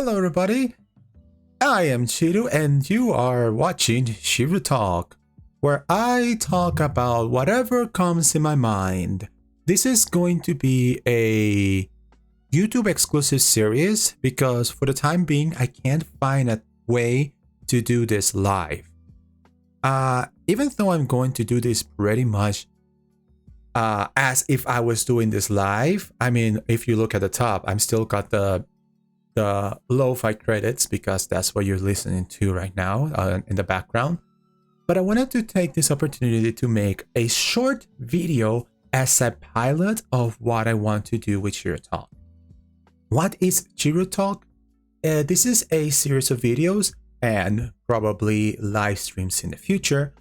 Hello, everybody. I am Chiru, and you are watching Chiru Talk, where I talk about whatever comes in my mind. This is going to be a YouTube exclusive series because for the time being, I can't find a way to do this live. Even though I'm going to do this pretty much as if I was doing this live. I mean, if you look at the top, I'm still got the lo-fi credits because that's what you're listening to right now in the background. But I wanted to take this opportunity to make a short video as a pilot of what I want to do with Chiru Talk. What is Chiru Talk? This is a series of videos and probably live streams in the future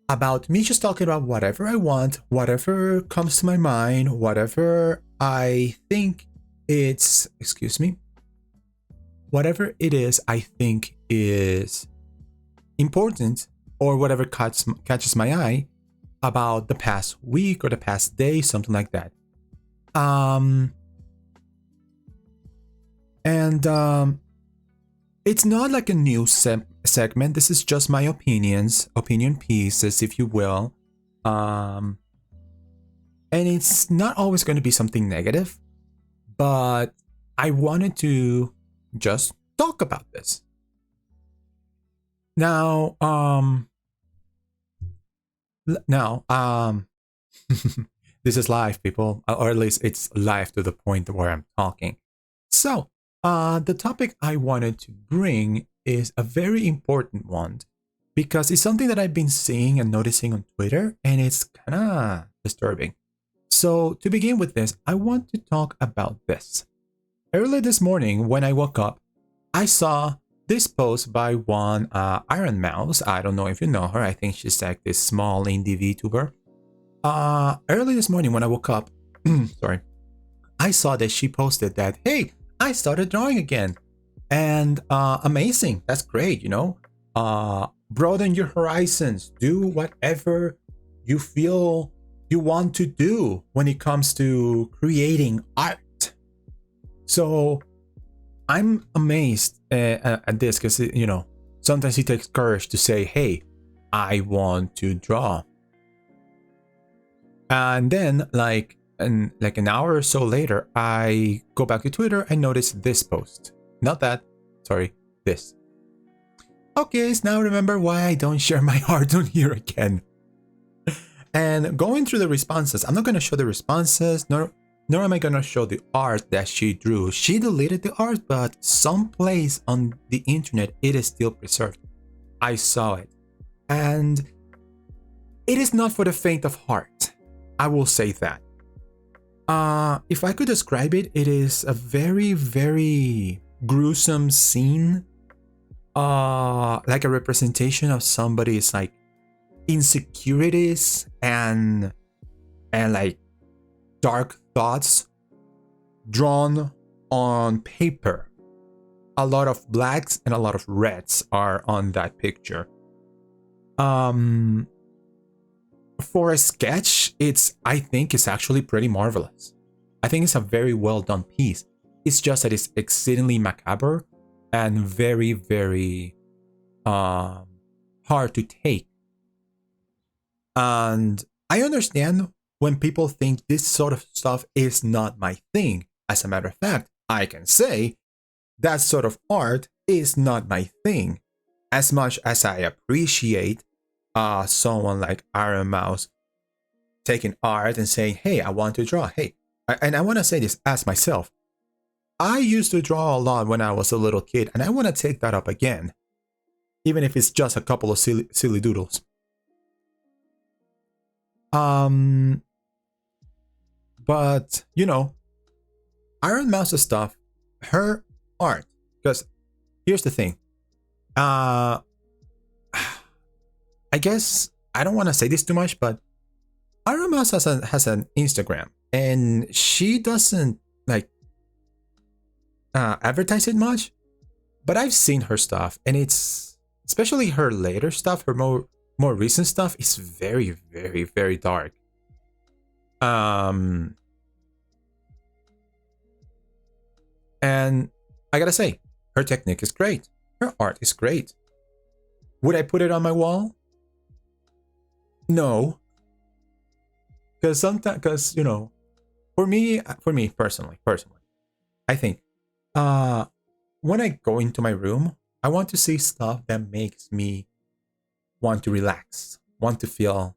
about me just talking about whatever I want, whatever comes to my mind, whatever I think it's, whatever it is I think is important or whatever catches my eye about the past week or the past day, something like that. It's not like a news segment. This is just my opinion pieces, if you will. And it's not always going to be something negative, but I wanted to just talk about this. Now, this is live, people, or at least it's live to the point where I'm talking. So, the topic I wanted to bring is a very important one because it's something that I've been seeing and noticing on Twitter, and it's kind of disturbing. So, to begin with this, I want to talk about this. Early this morning, when I woke up, I saw this post by one Iron Mouse. I don't know if you know her. I think she's like this small indie VTuber. Early this morning, when I woke up, I saw that she posted that, hey, I started drawing again. And amazing. That's great, you know. Broaden your horizons. Do whatever you feel you want to do when it comes to creating art. So I'm amazed at this because, you know, sometimes it takes courage to say, hey, I want to draw. And then like an hour or so later, I go back to Twitter and notice this post. Not that, sorry, this. Okay, so now remember why I don't share my art on here again. And going through the responses, I'm not going to show the responses, nor am I going to show the art that she drew. She deleted the art, but someplace on the internet, it is still preserved. I saw it. And it is not for the faint of heart. I will say that. If I could describe it, it is a very, very gruesome scene. Like a representation of somebody's like insecurities and like dark thoughts drawn on paper. A lot of blacks and a lot of reds are on that picture. For a sketch, I think it's actually pretty marvelous. I think it's a very well done piece. It's just that it's exceedingly macabre and very, very hard to take. And I understand when people think this sort of stuff is not my thing. As a matter of fact, I can say that sort of art is not my thing. As much as I appreciate someone like Iron Mouse taking art and saying, hey, I want to draw. Hey, and I want to say this as myself. I used to draw a lot when I was a little kid, and I want to take that up again. Even if it's just a couple of silly doodles. But, you know, Iron Mouse's stuff, her art, because here's the thing. I guess I don't want to say this too much, but Iron Mouse has an Instagram, and she doesn't like advertise it much. But I've seen her stuff, and it's especially her later stuff, her more recent stuff is very, very, very dark. And I gotta say, Her technique is great. Her art is great. Would I put it on my wall? No, because sometimes, because for me personally, I think when I go into my room, I want to see stuff that makes me want to relax, want to feel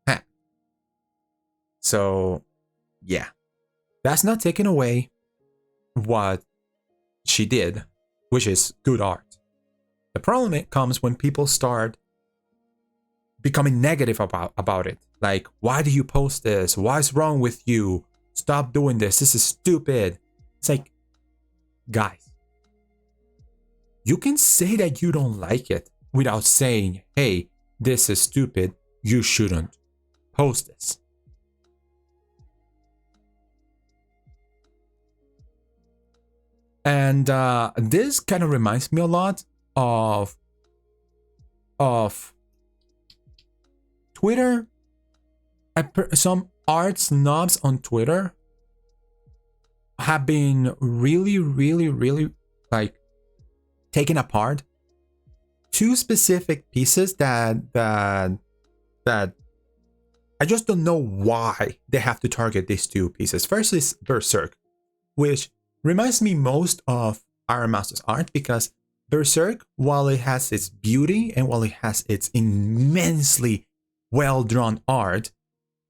happy. So, yeah, that's not taking away what she did, which is good art. The problem it comes when people start becoming negative about it. Like, why do you post this? What's wrong with you? Stop doing this. This is stupid. It's like, guys, you can say that you don't like it without saying, hey, this is stupid. You shouldn't post this. And this kind of reminds me a lot of Twitter. Some art snobs on Twitter have been really, really, really like taking apart two specific pieces that I just don't know why they have to target these two pieces. First is Berserk, which reminds me most of Iron Master's art, because Berserk, while it has its beauty and while it has its immensely well-drawn art,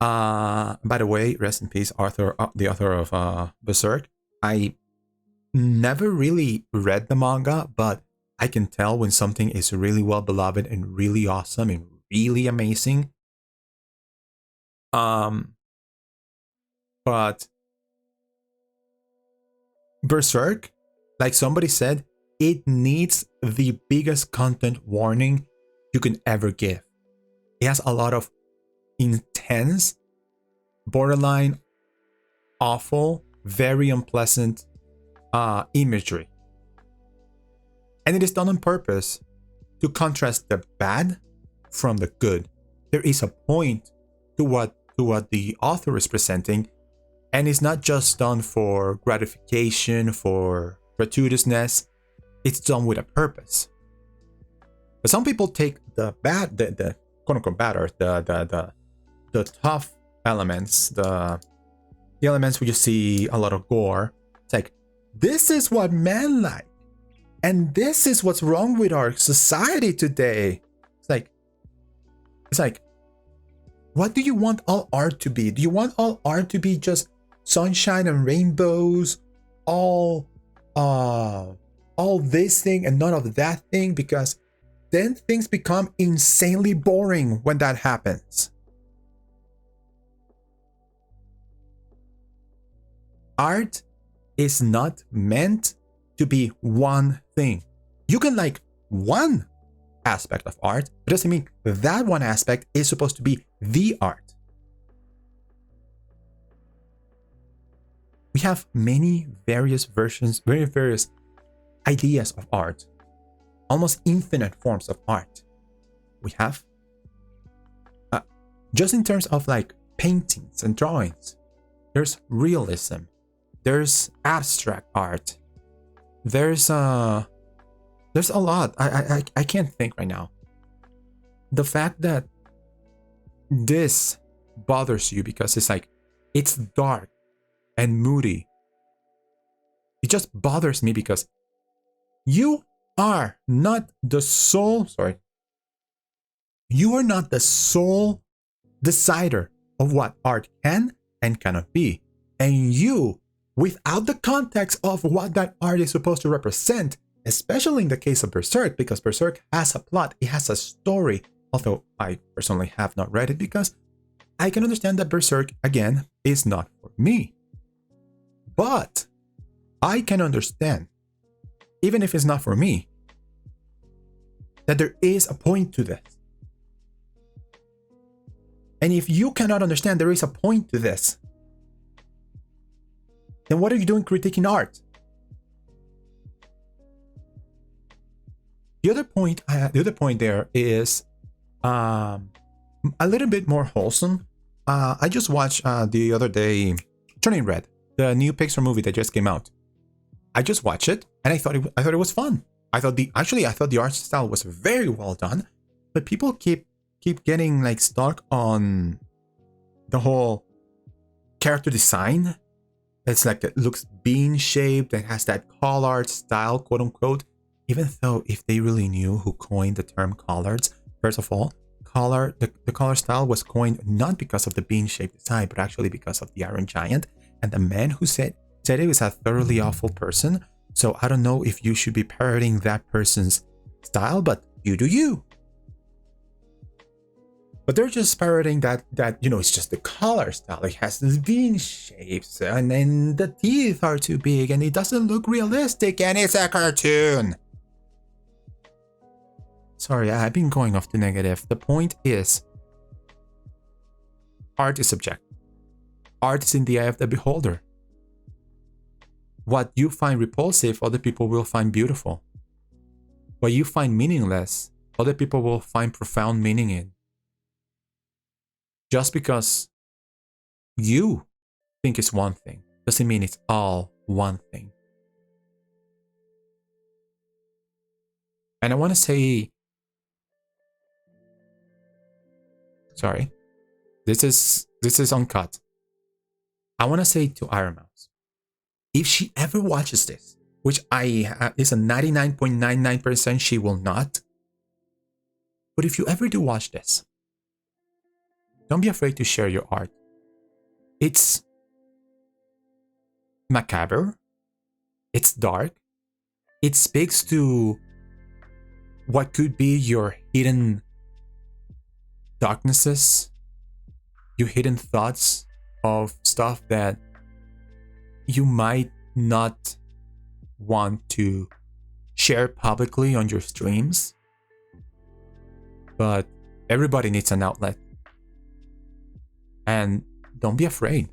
by the way, rest in peace, the author of Berserk. I never really read the manga, but I can tell when something is really well beloved and really awesome and really amazing. But Berserk, like somebody said, it needs the biggest content warning you can ever give. It has a lot of intense, borderline awful, very unpleasant imagery. And it is done on purpose to contrast the bad from the good. There is a point to what the author is presenting, and it's not just done for gratification, for gratuitousness. It's done with a purpose. But some people take the bad, the quote unquote bad art, the tough elements, the elements where you see a lot of gore. It's like, this is what men like, and this is what's wrong with our society today. It's like, what do you want all art to be? Do you want all art to be just sunshine and rainbows, all this thing and none of that thing? Because then things become insanely boring when that happens. Art is not meant to be one thing. You can like one aspect of art, but doesn't mean that one aspect is supposed to be the art. We have many various versions, very various ideas of art, almost infinite forms of art. We have, just in terms of like paintings and drawings, there's realism, there's abstract art, there's a lot. I can't think right now. The fact that this bothers you because it's like, it's dark and moody, it just bothers me because you are not the sole, you are not the sole decider of what art can and cannot be. And you, without the context of what that art is supposed to represent, especially in the case of Berserk, because Berserk has a plot, it has a story, although I personally have not read it because I can understand that Berserk, again, is not for me. But I can understand, even if it's not for me, that there is a point to this. And if you cannot understand there is a point to this, then what are you doing critiquing art? The other point there is a little bit more wholesome. I just watched the other day Turning Red, the new Pixar movie that just came out. I just watched it and I thought it was fun. I thought the art style was very well done, but people keep getting like stuck on the whole character design. It's like it looks bean shaped and has that collard style, quote unquote. Even though if they really knew who coined the term collards, first of all, the collar style was coined not because of the bean shaped design, but actually because of the Iron Giant. And the man who said it was a thoroughly awful person. So I don't know if you should be parroting that person's style, but you do you. But they're just parroting that it's just the collar style. It has these bean shapes, and then the teeth are too big, and it doesn't look realistic, and it's a cartoon. Sorry, I've been going off the negative. The point is, art is subjective. Art is in the eye of the beholder. What you find repulsive, other people will find beautiful. What you find meaningless, other people will find profound meaning in. Just because you think it's one thing doesn't mean it's all one thing. And I want to say, sorry, this is uncut. I want to say to Iron Mouse, if she ever watches this, which is a 99.99% she will not, but if you ever do watch this, don't be afraid to share your art. It's macabre. It's dark. It speaks to what could be your hidden darknesses, your hidden thoughts of stuff that you might not want to share publicly on your streams. But everybody needs an outlet. And don't be afraid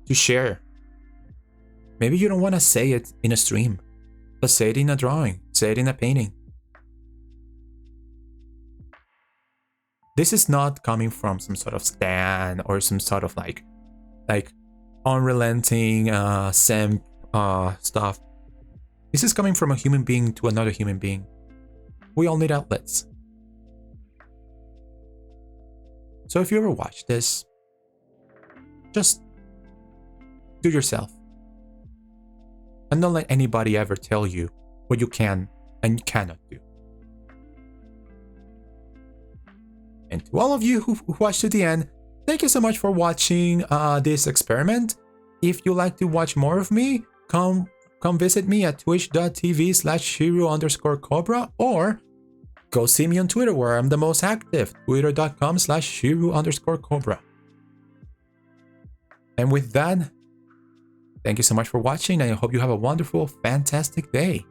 to share. Maybe you don't want to say it in a stream, but say it in a drawing, say it in a painting. This is not coming from some sort of stan or some sort of like unrelenting simp stuff. This is coming from a human being to another human being. We all need outlets. So if you ever watch this, just do yourself. And don't let anybody ever tell you what you can and cannot do. And to all of you who watched to the end, thank you so much for watching this experiment. If you like to watch more of me, come visit me at twitch.tv/Chiru_Cobra, or go see me on Twitter where I'm the most active, twitter.com/Chiru_Cobra. And with that, thank you so much for watching, and I hope you have a wonderful, fantastic day.